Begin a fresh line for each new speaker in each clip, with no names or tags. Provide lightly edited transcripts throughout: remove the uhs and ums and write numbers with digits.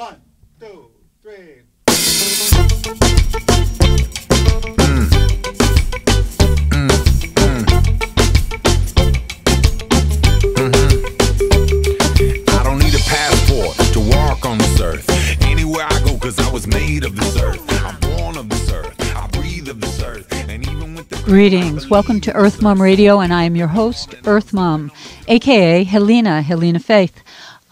1, 2, 3.
I don't need a passport to walk on this earth. Anywhere I go, 'cause I was made of this earth. I'm born of this earth. I breathe of this earth. And even with the
Greetings. Welcome to Earth Mum Radio, and I am your host, Earth Mum, a.k.a. Helena Faith.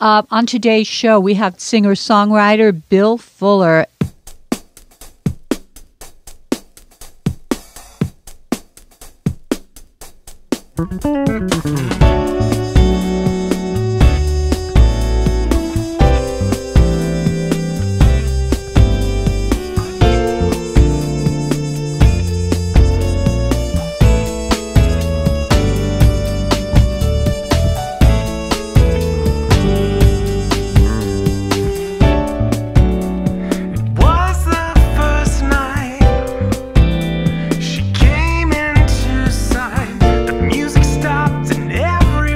On today's show, we have singer-songwriter Bill Fuller.
Every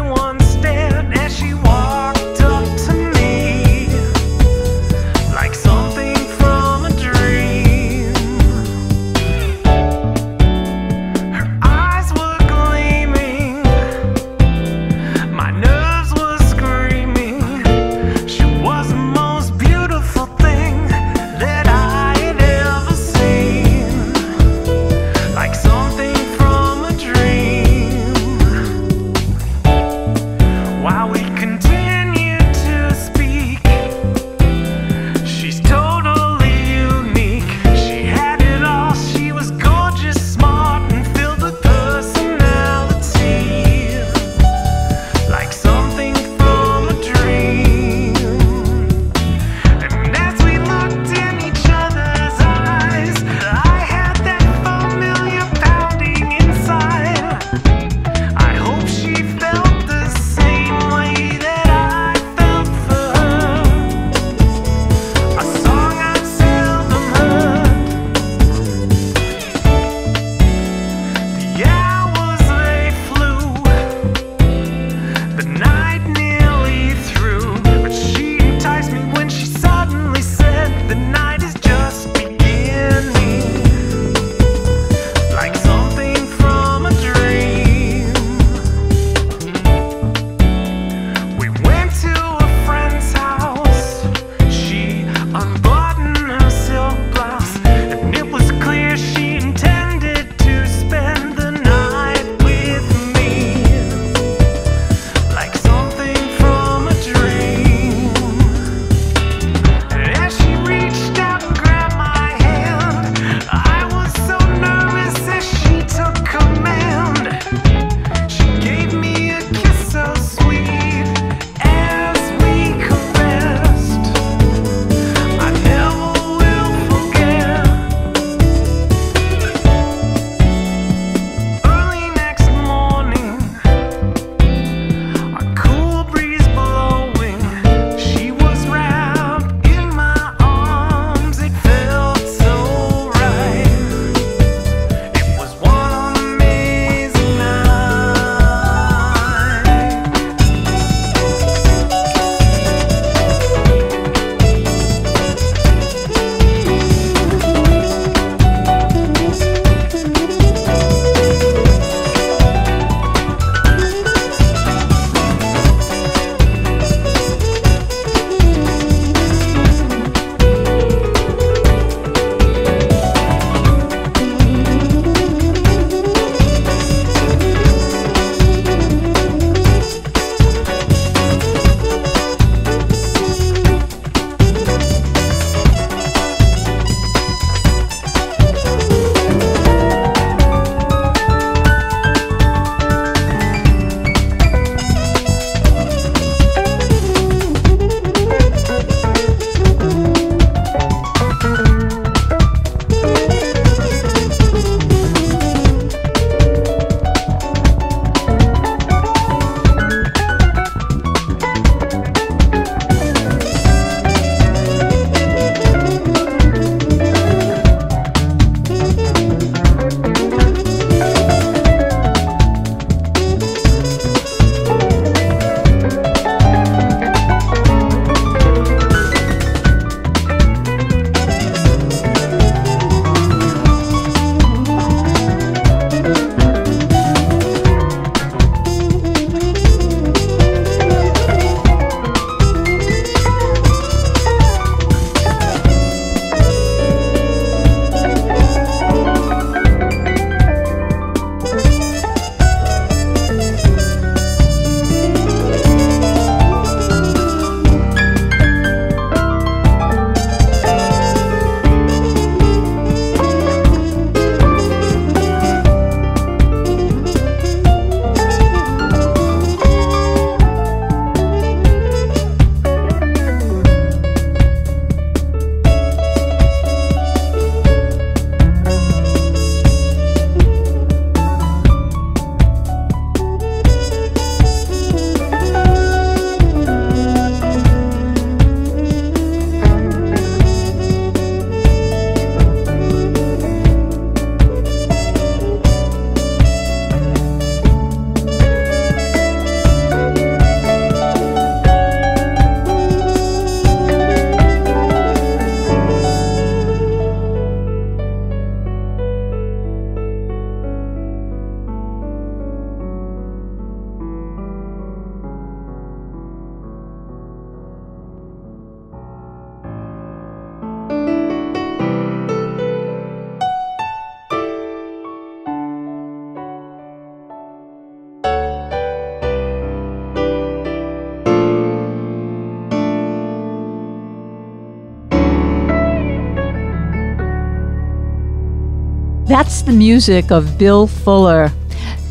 That's the music of Bill Fuller.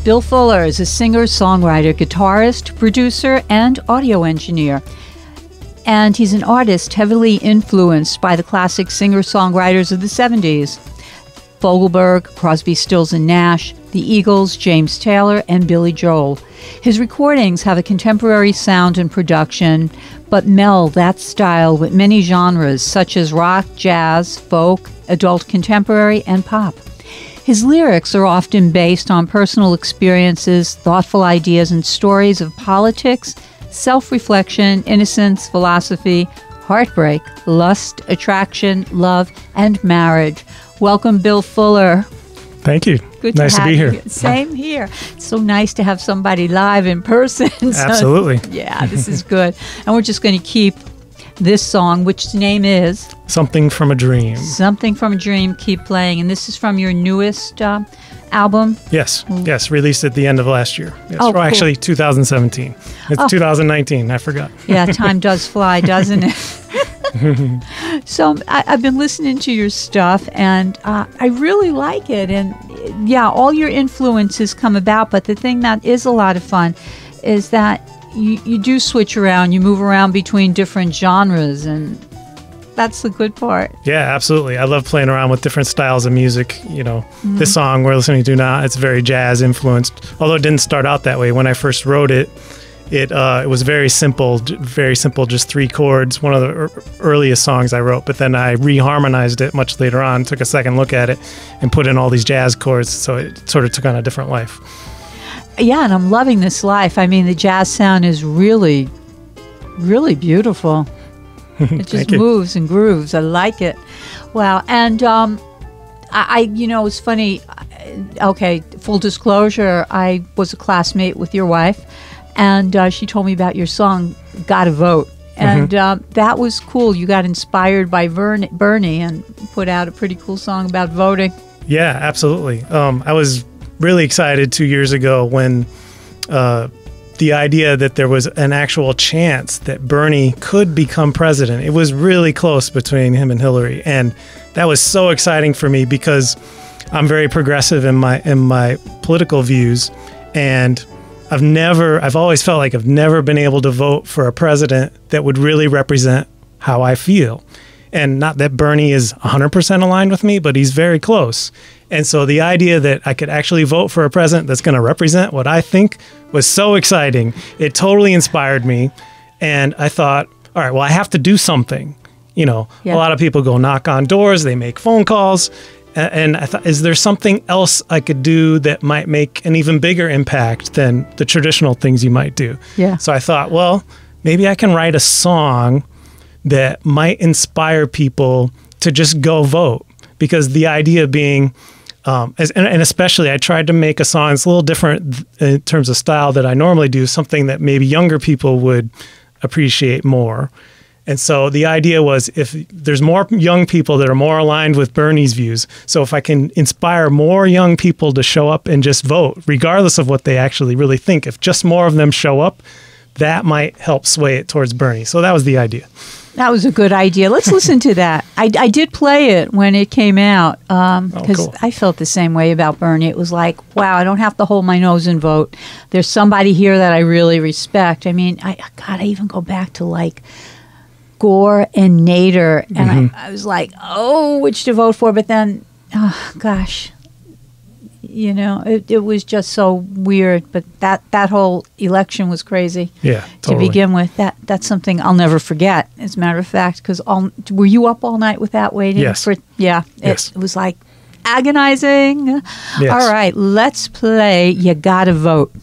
Bill Fuller is a singer, songwriter, guitarist, producer, and audio engineer. And he's an artist heavily influenced by the classic singer-songwriters of the 70s. Fogelberg, Crosby, Stills and Nash, the Eagles, James Taylor, and Billy Joel. His recordings have a contemporary sound and production, but meld that style with many genres such as rock, jazz, folk, adult contemporary, and pop. His lyrics are often based on personal experiences, thoughtful ideas, and stories of politics, self-reflection, innocence, philosophy, heartbreak, lust, attraction, love, and marriage. Welcome, Bill Fuller.
Thank you.
Good
nice to be here.
Same here. It's so nice to have somebody live in person.
Absolutely.
Yeah, this is good. And we're just going to keep this song, which name is?
Something from a Dream.
Something from a Dream, keep playing. And this is from your newest album?
Yes, yes, released at the end of last year. Yes.
Oh, cool.
Actually, 2017. It's 2019, I forgot.
Yeah, time does fly, doesn't it? So I've been listening to your stuff, and I really like it. And yeah, all your influences come about, but the thing that is a lot of fun is that you do switch around, you move around between different genres, and that's the good part.
Yeah, absolutely. I love playing around with different styles of music. You know, this song we're listening to now, it's very jazz influenced, although it didn't start out that way. When I first wrote it, it was very simple, just 3 chords, one of the earliest songs I wrote, but then I reharmonized it much later on, took a second look at it, and put in all these jazz chords, so it sort of took on a different life.
Yeah, and I'm loving this life. I mean, the jazz sound is really, really beautiful. It just moves and grooves. I like it. Wow. And I it's funny. Okay, full disclosure, I was a classmate with your wife, and she told me about your song, Gotta Vote. And that was cool. You got inspired by Bernie and put out a pretty cool song about voting.
Yeah, absolutely. I was really excited 2 years ago when the idea that there was an actual chance that Bernie could become president. It was really close between him and Hillary, and that was so exciting for me because I'm very progressive in my political views, and I've always felt like I've never been able to vote for a president that would really represent how I feel. And not that Bernie is 100% aligned with me, but he's very close. And so the idea that I could actually vote for a president that's going to represent what I think was so exciting. It totally inspired me. And I thought, all right, well, I have to do something. You know, a lot of people go knock on doors, they make phone calls. And I thought, is there something else I could do that might make an even bigger impact than the traditional things you might do?
Yeah. So
I thought, well, maybe I can write a song that might inspire people to just go vote. Because the idea being, and especially I tried to make a song that's a little different in terms of style that I normally do, something that maybe younger people would appreciate more. And so the idea was, if there's more young people that are more aligned with Bernie's views, so if I can inspire more young people to show up and just vote, regardless of what they actually really think, if just more of them show up, that might help sway it towards Bernie. So that was the idea.
That was a good idea. Let's listen to that. I did play it when it came out because
cool.
I felt the same way about Bernie. It was like, wow, I don't have to hold my nose and vote. There's somebody here that I really respect. I mean, I even go back to like Gore and Nader, and I was like, oh, which to vote for? But then, oh, gosh, you know, it was just so weird. But that whole election was crazy.
Yeah, totally.
To begin with, that's something I'll never forget. As a matter of fact, because were you up all night with that waiting?
Yes.
It was like agonizing.
Yes.
All right, let's play You Gotta Vote.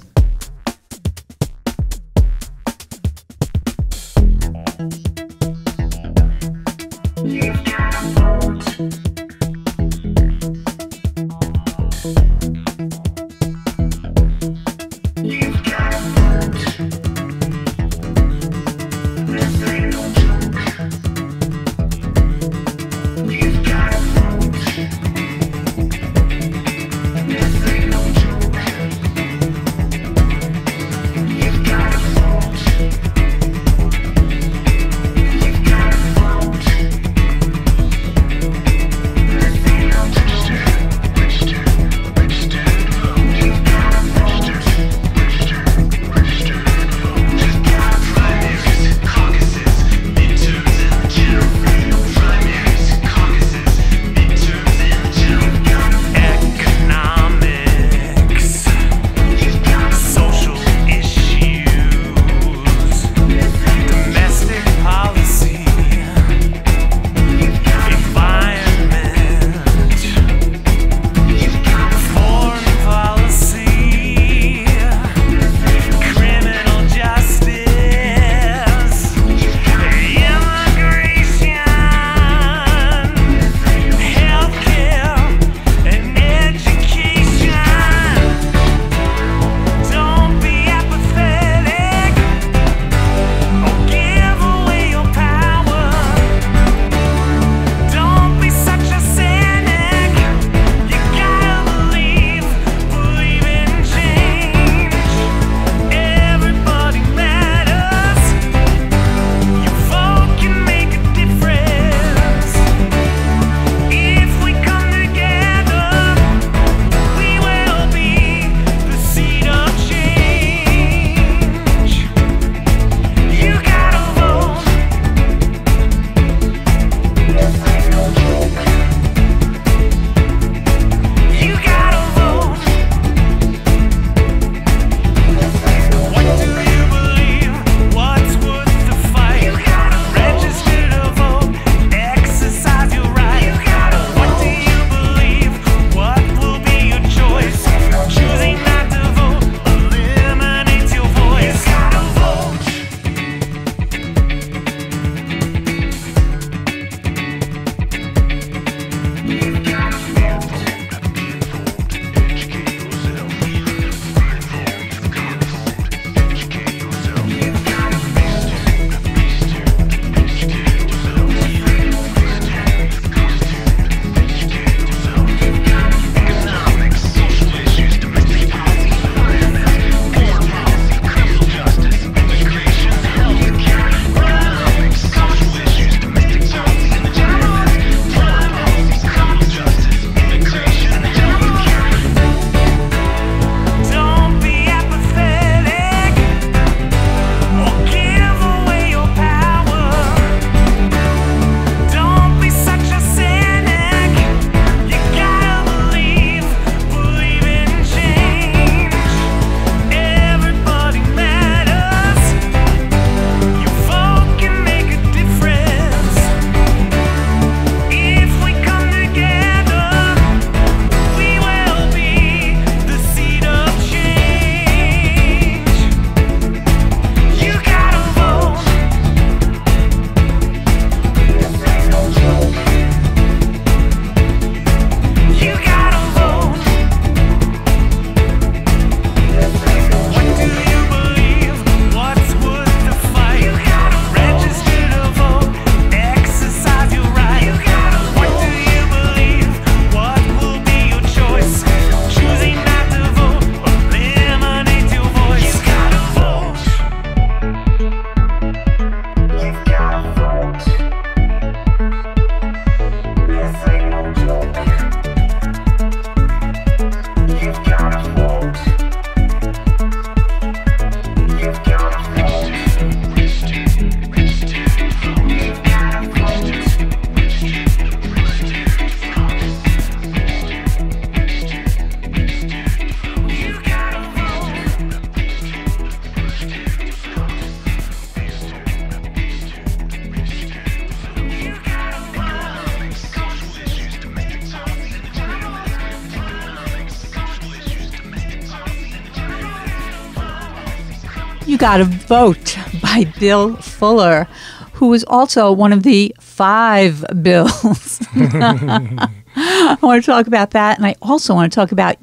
Got a Vote by Bill Fuller, who was also one of the 5 bills. I want to talk about that, and I also want to talk about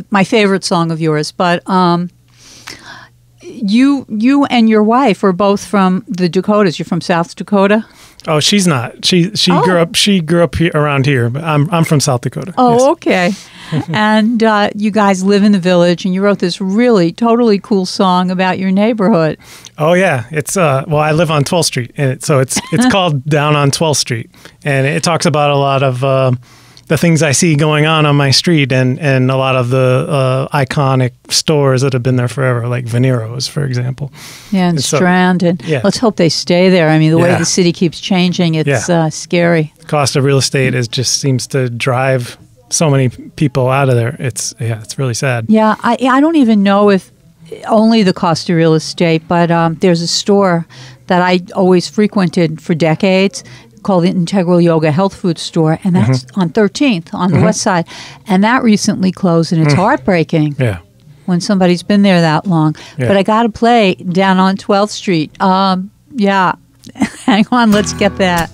my favorite song of yours. But you and your wife are both from the Dakotas. You're from South Dakota?
Oh, she's not. She grew up. She grew up around here, but I'm from South Dakota.
Oh,
yes.
Okay. And you guys live in the village, and you wrote this really totally cool song about your neighborhood.
Oh yeah, it's well, I live on 12th Street, and it's called Down on 12th Street, and it talks about a lot of the things I see going on my street, and a lot of the iconic stores that have been there forever, like Venero's, for example.
Yeah, and Strand, and let's hope they stay there. I mean, the way the city keeps changing, it's scary.
Cost of real estate just seems to drive so many people out of there. It's really sad.
Yeah, I don't even know if only the cost of real estate, but there's a store that I always frequented for decades called the Integral Yoga Health Food Store, and that's on 13th on the west side. And that recently closed, and it's heartbreaking when somebody's been there that long.
Yeah.
But I got to play Down on 12th Street. Yeah, hang on, let's get that.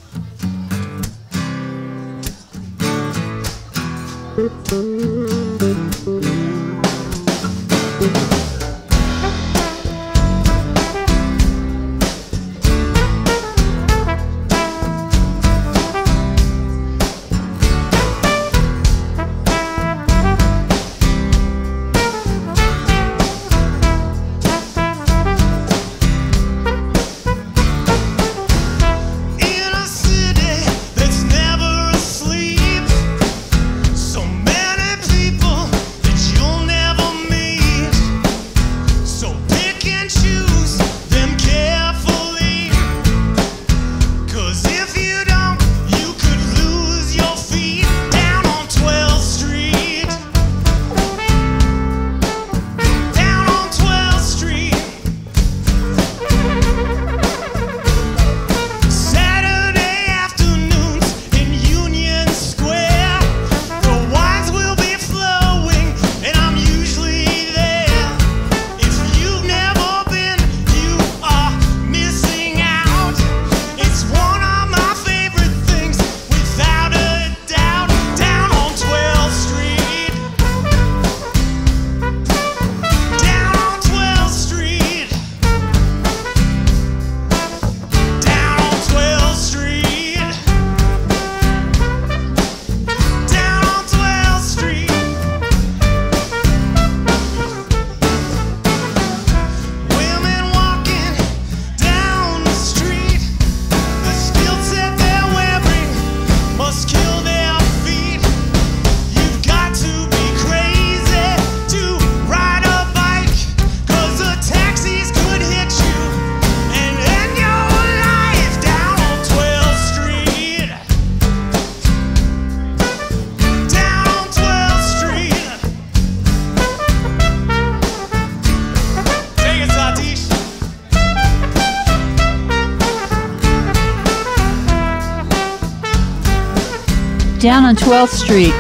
Down on 12th Street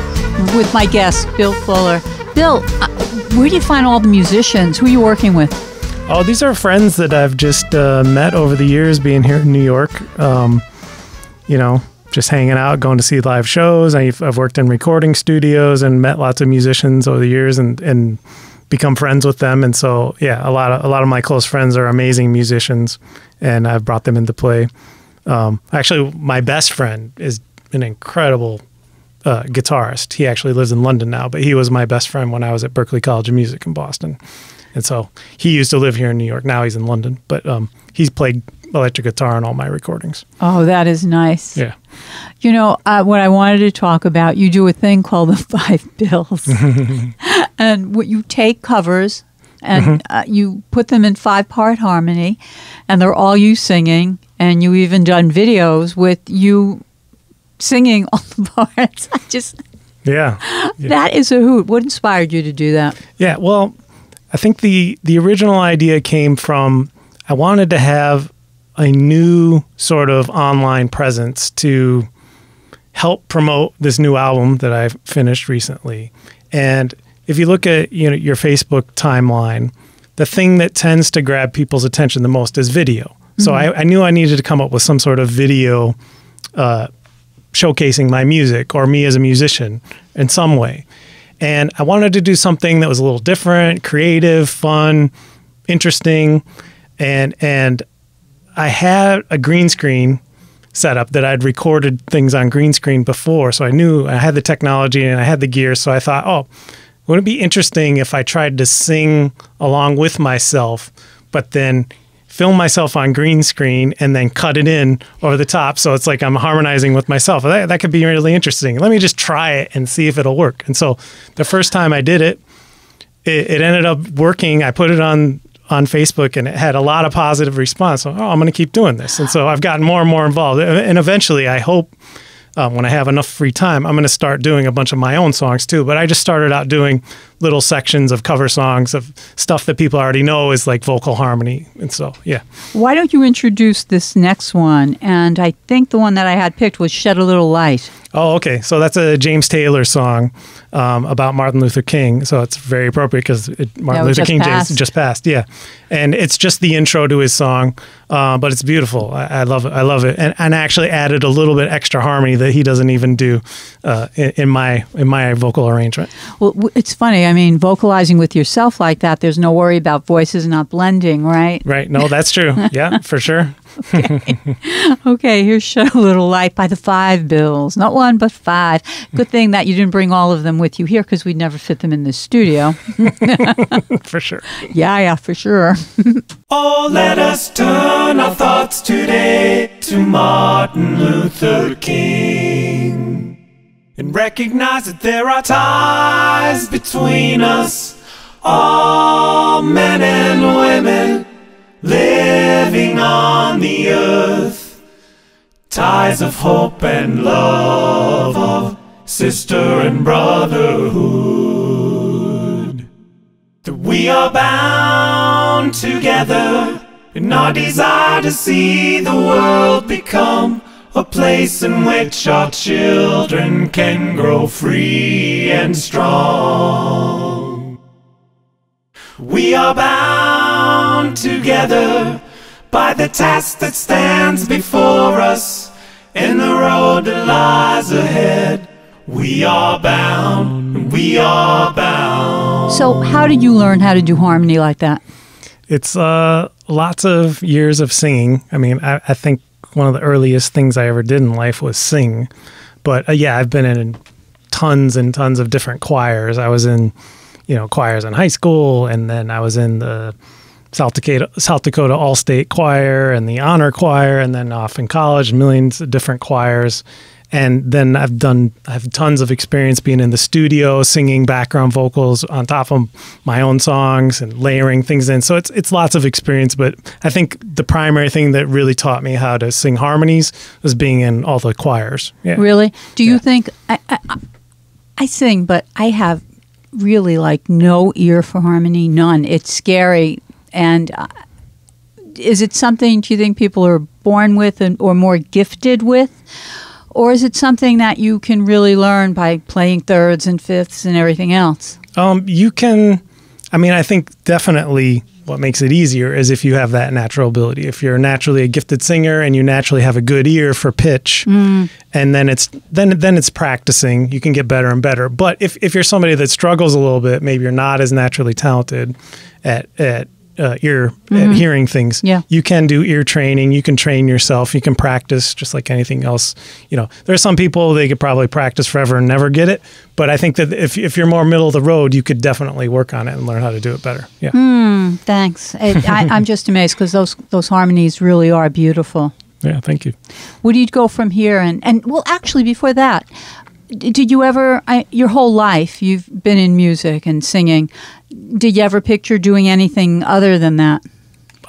with my guest, Bill Fuller. Bill, where do you find all the musicians? Who are you working with?
Oh, these are friends that I've just met over the years being here in New York. Just hanging out, going to see live shows. I've worked in recording studios and met lots of musicians over the years and become friends with them. And so, yeah, a lot of my close friends are amazing musicians, and I've brought them into play. Actually, my best friend is an incredible guitarist. He actually lives in London now, but he was my best friend when I was at Berklee College of Music in Boston. And so he used to live here in New York. Now he's in London, but he's played electric guitar on all my recordings.
Oh, that is nice.
Yeah.
You know, what I wanted to talk about, you do a thing called the 5 bills. And what you take covers and you put them in 5-part harmony, and they're all you singing, and you even done videos with you singing all the parts.
Yeah.
That is a hoot. What inspired you to do that?
Yeah, well, I think the original idea came from, I wanted to have a new sort of online presence to help promote this new album that I've finished recently. And if you look at your Facebook timeline, the thing that tends to grab people's attention the most is video. So I knew I needed to come up with some sort of video showcasing my music or me as a musician in some way. And I wanted to do something that was a little different, creative, fun, interesting. And I had a green screen set up that I'd recorded things on green screen before. So I knew I had the technology and I had the gear. So I thought, oh, wouldn't it be interesting if I tried to sing along with myself, but then film myself on green screen and then cut it in over the top. So it's like I'm harmonizing with myself. That could be really interesting. Let me just try it and see if it'll work. And so the first time I did it, it ended up working. I put it on Facebook and it had a lot of positive response. So, I'm going to keep doing this. And so I've gotten more and more involved. And eventually I hope when I have enough free time, I'm going to start doing a bunch of my own songs too. But I just started out doing little sections of cover songs of stuff that people already know is like vocal harmony. And so, yeah.
Why don't you introduce this next one? And I think the one that I had picked was Shed a Little Light.
Oh, okay. So that's a James Taylor song about Martin Luther King. So it's very appropriate because Martin Luther King just passed. Yeah. And it's just the intro to his song, but it's beautiful. I love it. I love it. And I actually added a little bit extra harmony that he doesn't even do in my vocal arrangement.
Well, it's funny. I mean, vocalizing with yourself like that, there's no worry about voices not blending, right?
Right. No, that's true. Yeah, for sure.
Okay, here's Shed a Little Light by the 5bills. Not one, but 5. Good thing that you didn't bring all of them with you here because we'd never fit them in the studio.
For sure.
Yeah, for sure.
Oh, let us turn our thoughts today to Martin Luther King and recognize that there are ties between us, all men and women living on the earth, ties of hope and love, of sister and brotherhood, that we are bound together in our desire to see the world become a place in which our children can grow free and strong. We are bound together by the task that stands before us and the road that lies ahead. We are bound, we are bound.
So how did you learn how to do harmony like that?
It's lots of years of singing. I mean, I think one of the earliest things I ever did in life was sing. But yeah, I've been in tons and tons of different choirs. I was in, choirs in high school, and then I was in the South Dakota All-State Choir and the Honor Choir, and then off in college, millions of different choirs. And then I have tons of experience being in the studio, singing background vocals on top of my own songs and layering things in. So it's lots of experience, but I think the primary thing that really taught me how to sing harmonies was being in all the choirs. Yeah.
Really? Do you think, I sing, but I have really no ear for harmony, none. It's scary. And is it something, do you think people are born with or more gifted with? Or is it something that you can really learn by playing thirds and fifths and everything else?
You can, I think definitely what makes it easier is if you have that natural ability. If you're naturally a gifted singer and you naturally have a good ear for pitch, and then it's practicing, you can get better and better. But if you're somebody that struggles a little bit, maybe you're not as naturally talented at hearing things.
Yeah.
You can do ear training. You can train yourself. You can practice just like anything else. There's some people, they could probably practice forever and never get it. But I think that if you're more middle of the road, you could definitely work on it and learn how to do it better. Yeah.
Thanks. I'm just amazed because those harmonies really are beautiful.
Yeah. Thank you.
Where do you go from here? And well, actually, before that, did you ever, your whole life, you've been in music and singing. Did you ever picture doing anything other than that?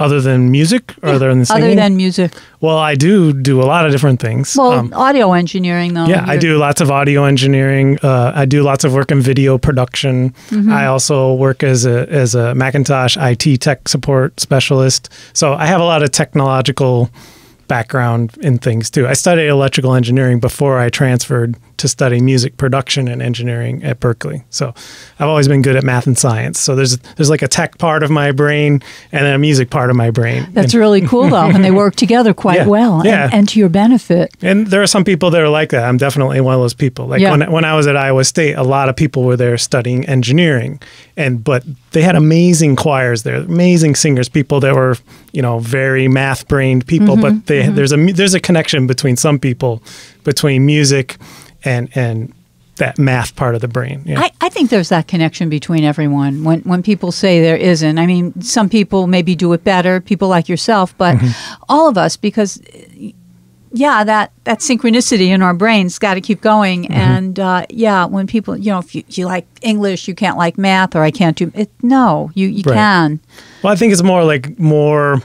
Other than music or other than singing?
Other than music.
Well, I do a lot of different things.
Well, audio engineering, though.
Yeah, I do lots of audio engineering. I do lots of work in video production. I also work as a Macintosh IT tech support specialist. So I have a lot of technological background in things, too. I studied electrical engineering before I transferred to study music production and engineering at Berkeley. So I've always been good at math and science. So there's like a tech part of my brain and a music part of my brain.
That's really cool, though, and they work together quite well and to your benefit.
And there are some people that are like that. I'm definitely one of those people. Like when I was at Iowa State, a lot of people were there studying engineering, but they had amazing choirs there, amazing singers, people that were, very math-brained people. But there's a connection between some people, between music and that math part of the brain. Yeah.
I think there's that connection between everyone. When people say there isn't, I mean, some people maybe do it better, people like yourself, but all of us, because that synchronicity in our brains got to keep going. And when people, if you like English, you can't like math, or I can't do it. No, you can.
Well, I think it's more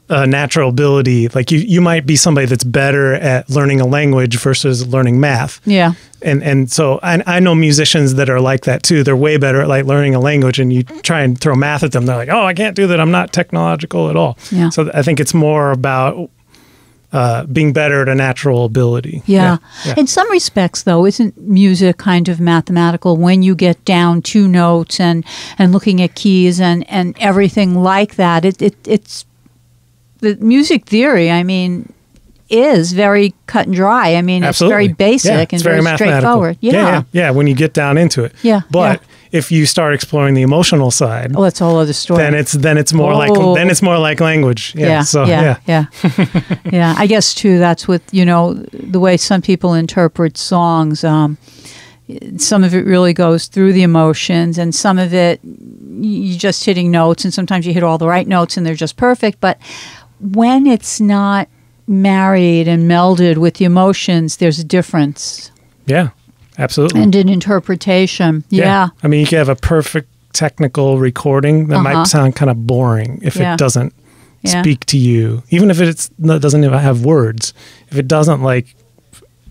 natural ability. Like you might be somebody that's better at learning a language versus learning math.
Yeah.
And so I know musicians that are like that too. They're way better at like learning a language, and you try and throw math at them. They're like, oh, I can't do that. I'm not technological at all. Yeah. So I think it's more about being better at a natural ability.
Yeah. In some respects, though, isn't music kind of mathematical when you get down to notes and looking at keys and everything like that? It's the music theory, I mean, is very cut and dry. I mean,
Absolutely.
It's very basic and very straightforward.
Yeah, when you get down into it.
Yeah.
But if you start exploring the emotional side,
that's a whole other story.
Then it's more like language. Yeah.
Yeah. I guess too, that's with, the way some people interpret songs. Some of it really goes through the emotions, and some of it you're just hitting notes, and sometimes you hit all the right notes and they're just perfect. But when it's not married and melded with the emotions, there's a difference.
Yeah, absolutely.
And in interpretation. Yeah.
I mean, you can have a perfect technical recording that might sound kind of boring if it doesn't speak to you. Even if it doesn't even have words. If it doesn't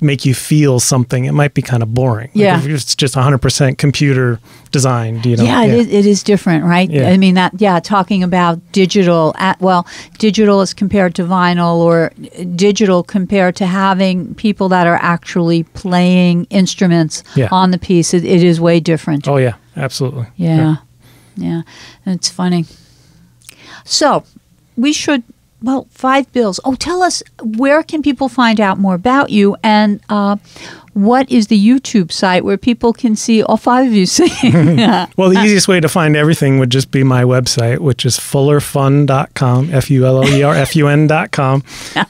make you feel something, it might be kind of boring.
Yeah.
If it's just 100% computer designed,
Yeah, it is different, right? Yeah. I mean, talking about digital, digital as compared to vinyl, or digital compared to having people that are actually playing instruments on the piece, it is way different.
Oh, yeah, absolutely.
Yeah. And it's funny. So, we should... Well, 5bills. Oh, tell us, where can people find out more about you, and what is the YouTube site where people can see all 5 of you singing?
Well, the easiest way to find everything would just be my website, which is fullerfun.com, FULLERFUN.com.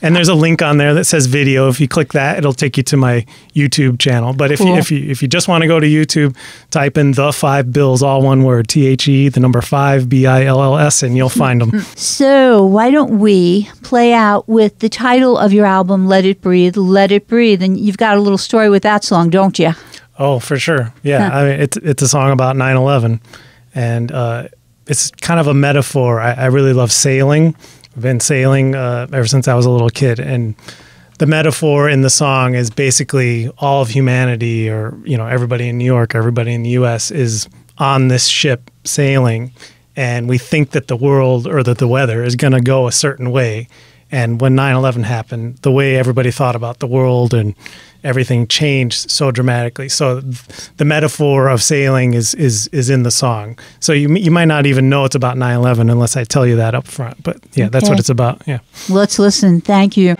And there's a link on there that says video. If you click that, it'll take you to my YouTube channel. But if you just want to go to YouTube, type in the 5bills, all one word, THE, the number 5, BILLS, and you'll find them.
So why don't we play out with the title of your album, Let It Breathe, Let It Breathe. And you've got a little story with that song, don't you?
Oh, for sure. Yeah. I mean, it's a song about 9/11, and it's kind of a metaphor. I really love sailing. I've been sailing ever since I was a little kid, and the metaphor in the song is basically all of humanity, or everybody in New York, everybody in the U.S. is on this ship sailing, and we think that the world or that the weather is going to go a certain way. And when 9/11 happened, the way everybody thought about the world and everything changed so dramatically. So the metaphor of sailing is in the song. So you might not even know it's about 9/11 unless I tell you that up front. But yeah, that's what it's about. Yeah.
Let's listen. Thank you.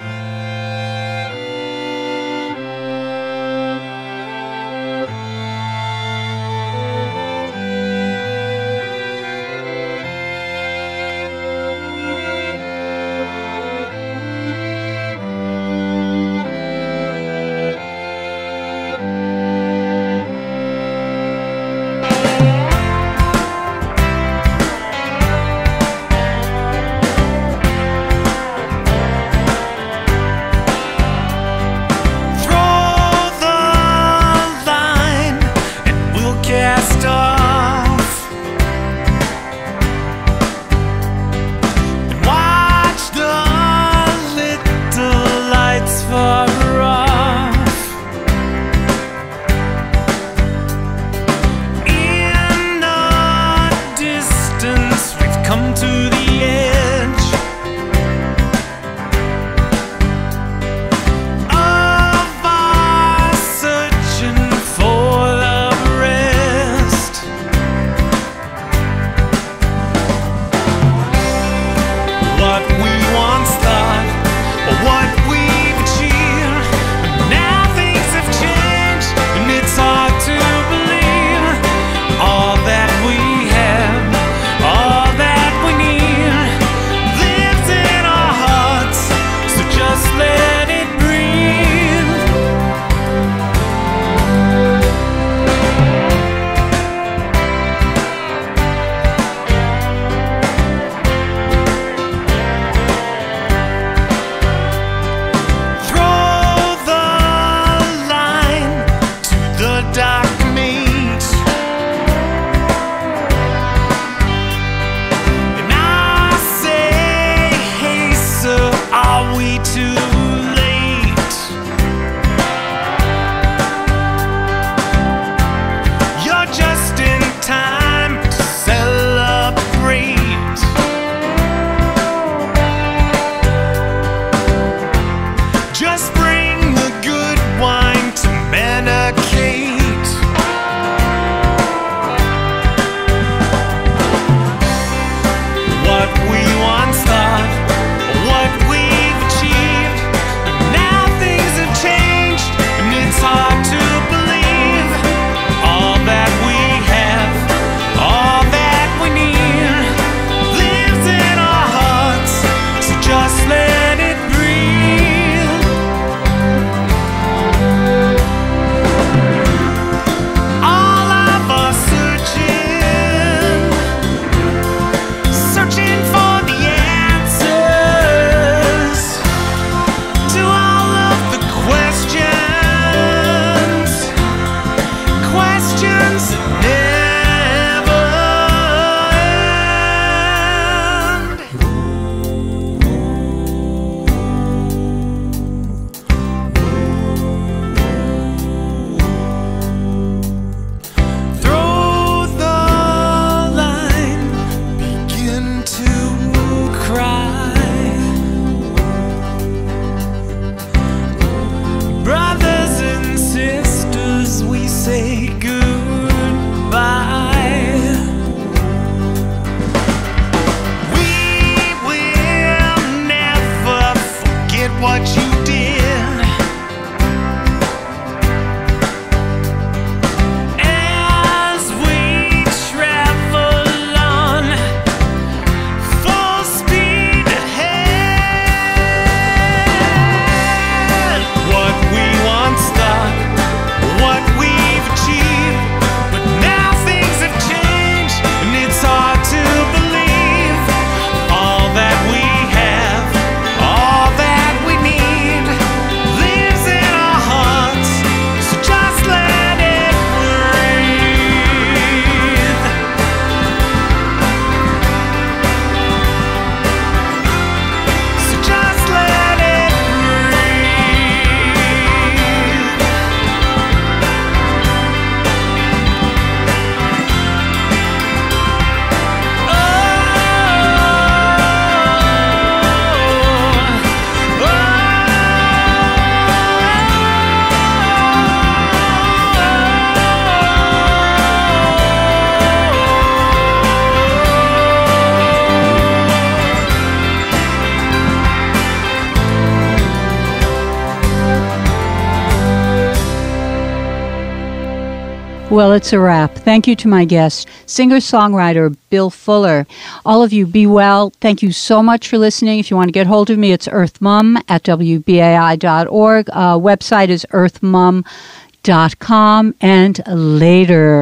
Well, it's a wrap. Thank you to my guest, singer-songwriter Bill Fuller. All of you, be well. Thank you so much for listening. If you want to get hold of me, it's earthmum@wbai.org. Website is earthmum.com. And later.